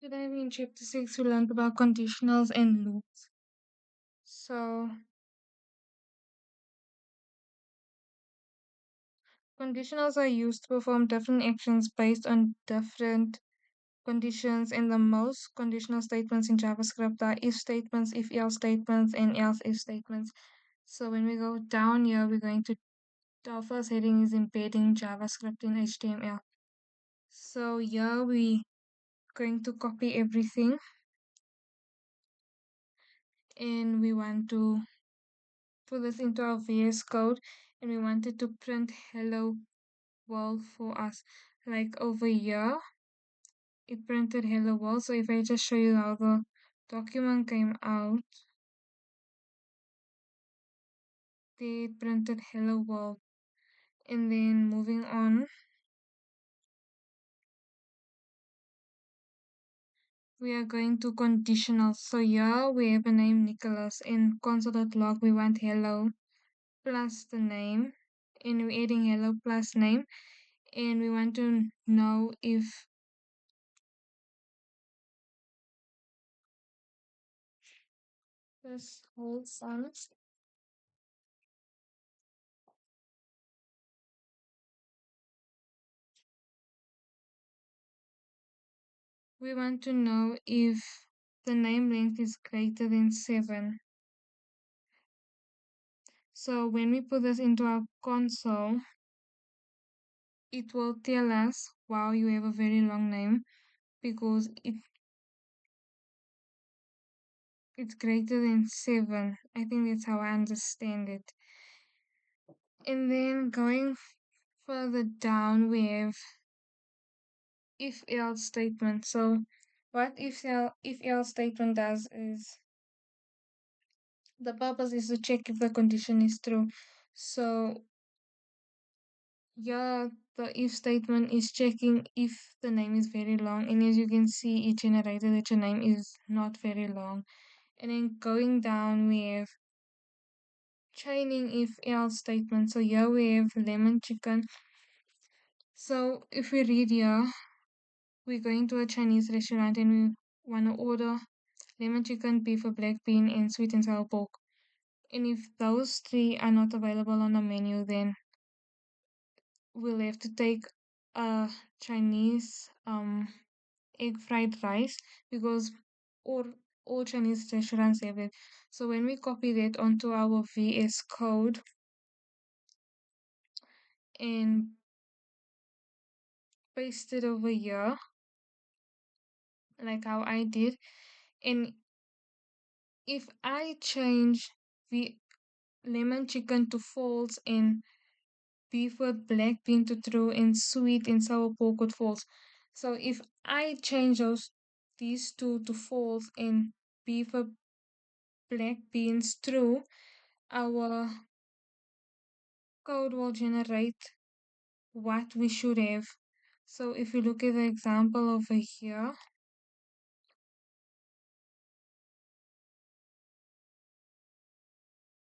Today in chapter 6 we learned about conditionals and loops. So conditionals are used to perform different actions based on different conditions, and the most conditional statements in JavaScript are if statements, if else statements, and else if statements. So when we go down here, we're going to our first heading is embedding JavaScript in HTML. So here we going to copy everything, and we want to put this into our VS Code, and we wanted to print hello world for us. Like over here, it printed hello world. So if I just show you how the document came out, they printed hello world. And then moving on, we are going to conditional. So here we have a name Nicholas. In console.log, we want hello plus the name. And we're adding hello plus name. And we want to know if this holds on. We want to know if the name length is greater than 7. So when we put this into our console, it will tell us, wow, you have a very long name because it's greater than 7. I think that's how I understand it. And then going further down, we have if else statement. So what if else statement does is the purpose is to check if the condition is true. So yeah, the if statement is checking if the name is very long, and as you can see, it generated that your name is not very long. And then going down, we have chaining if else statement. So here we have lemon chicken. So if we read here, we're going to a Chinese restaurant and we want to order lemon chicken, beef or black bean, and sweet and sour pork. And if those three are not available on the menu, then we'll have to take a Chinese egg fried rice because or all Chinese restaurants have it. So when we copy that onto our VS Code and paste it over here, like how I did, and if I change the lemon chicken to false and beef with black bean to true and sweet and sour pork with false. So if I change these two to false and beef with black beans true, our code will generate what we should have. So if you look at the example over here,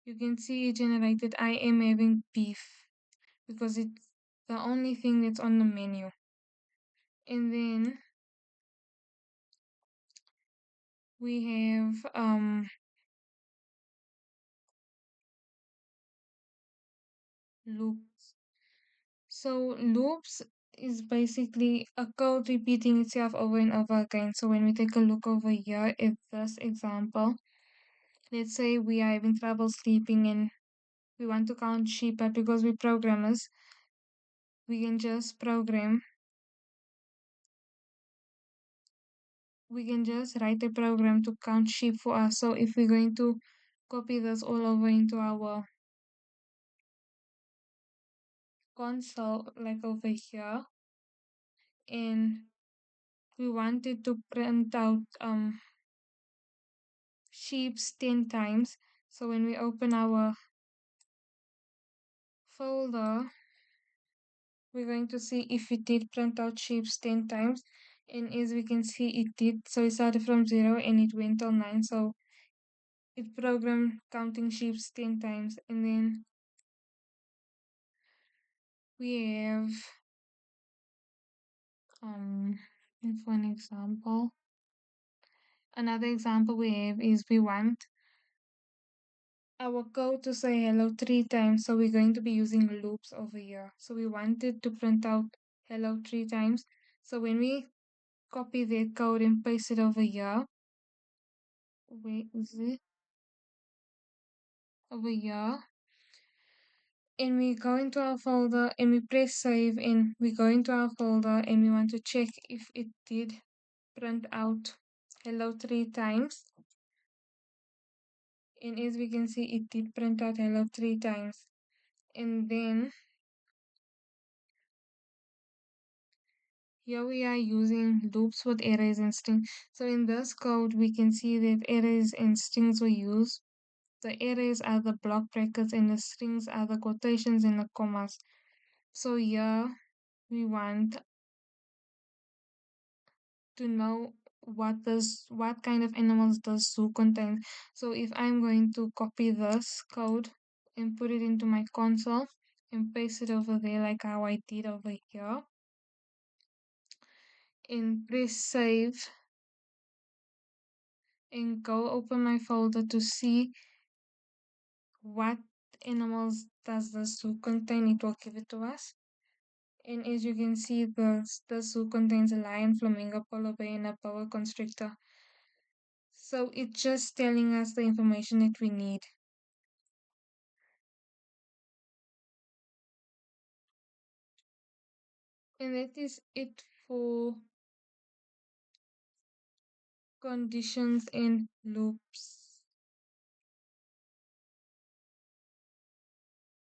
you can see it generated I am having beef because it's the only thing that's on the menu. And then we have loops. So loops is basically a code repeating itself over and over again. So when we take a look over here at this example, let's say we are having trouble sleeping and we want to count sheep, but because we're programmers, we can just program, we can just write a program to count sheep for us. So if we're going to copy this all over into our console, like over here, and we wanted to print out sheeps 10 times. So when we open our folder, we're going to see if it did print out sheeps 10 times. And as we can see, it did. So it started from 0 and it went till 9. So it programmed counting sheeps 10 times. And then we have, for an example, Another example we have is we want our code to say hello 3 times. So we're going to be using loops over here. So we want it to print out hello 3 times. So when we copy that code and paste it over here, where is it? Over here. And we go into our folder and we press save and we go into our folder and we want to check if it did print out hello 3 times. And as we can see, it did print out hello 3 times. And then here we are using loops with arrays and strings. So in this code, we can see that arrays and strings were used. The arrays are the block brackets and the strings are the quotations and the commas. So here we want to know what kind of animals does zoo contain. So if I'm going to copy this code and put it into my console and paste it over there like how I did over here and press save and go open my folder to see what animals does the zoo contain, it will give it to us. And as you can see, the zoo contains a lion, flamingo, polar bear, and a boa constrictor. So it's just telling us the information that we need. And that is it for conditions and loops.